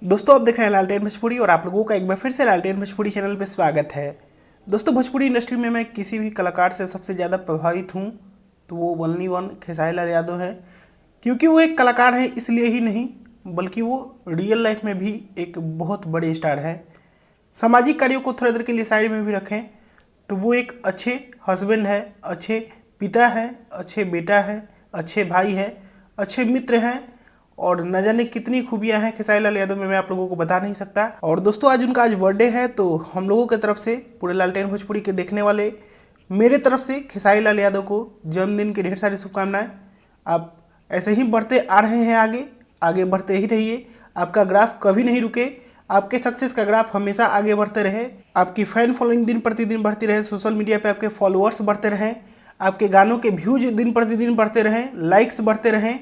दोस्तों आप देख रहे हैं लालटेन भोजपुरी और आप लोगों का एक बार फिर से लालटेन भोजपुरी चैनल पे स्वागत है। दोस्तों भोजपुरी इंडस्ट्री में मैं किसी भी कलाकार से सबसे ज़्यादा प्रभावित हूँ तो वो ओनली वन खेसारी लाल यादव है। क्योंकि वो एक कलाकार है इसलिए ही नहीं बल्कि वो रियल लाइफ में भी एक बहुत बड़े स्टार है। सामाजिक कार्यों को थोड़ी देर के लिए साइड में भी रखें तो वो एक अच्छे हस्बैंड है, अच्छे पिता है, अच्छे बेटा है, अच्छे भाई है, अच्छे मित्र हैं और न जाने कितनी खूबियां हैं खेसारी लाल यादव में, मैं आप लोगों को बता नहीं सकता। और दोस्तों आज उनका आज बर्थडे है तो हम लोगों की तरफ से पूरे लालटेन भोजपुरी के देखने वाले मेरे तरफ से खेसारी लाल यादव को जन्मदिन की ढेर सारी शुभकामनाएं। आप ऐसे ही बढ़ते आ रहे हैं, आगे आगे बढ़ते ही रहिए। आपका ग्राफ कभी नहीं रुके, आपके सक्सेस का ग्राफ हमेशा आगे बढ़ते रहे, आपकी फैन फॉलोइंग दिन प्रतिदिन बढ़ती रहे, सोशल मीडिया पे आपके फॉलोअर्स बढ़ते रहें, आपके गानों के व्यूज दिन प्रतिदिन बढ़ते रहें, लाइक्स बढ़ते रहें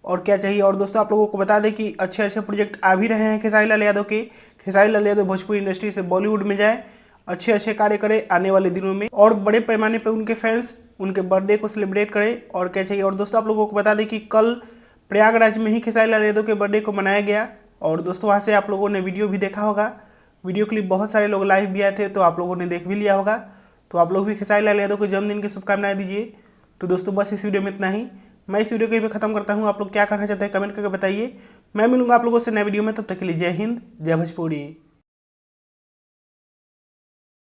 और क्या चाहिए। और दोस्तों आप लोगों को बता दें कि अच्छे अच्छे प्रोजेक्ट आ भी रहे हैं खेसारी लाल यादव के। खेसारी लाल यादव भोजपुरी इंडस्ट्री से बॉलीवुड में जाए, अच्छे अच्छे कार्य करें आने वाले दिनों में और बड़े पैमाने पर उनके फैंस उनके बर्थडे को सेलिब्रेट करें और क्या चाहिए। और दोस्तों आप लोगों को बता दें कि कल प्रयागराज में ही खेसारी लाल यादव के बर्थडे को मनाया गया और दोस्तों वहाँ से आप लोगों ने वीडियो भी देखा होगा। वीडियो क्लिप बहुत सारे लोग लाइव भी आए थे तो आप लोगों ने देख भी लिया होगा। तो आप लोग भी खेसारी लाल यादव को जन्मदिन की शुभकामनाएं दीजिए। तो दोस्तों बस इस वीडियो में इतना ही। मैं इस वीडियो को यहीं पे खत्म करता हूँ। आप लोग क्या करना चाहते हैं कमेंट करके बताइए। मैं मिलूंगा आप लोगों से नए वीडियो में, तब तक के लिए जय हिंद, जय भोजपुरी।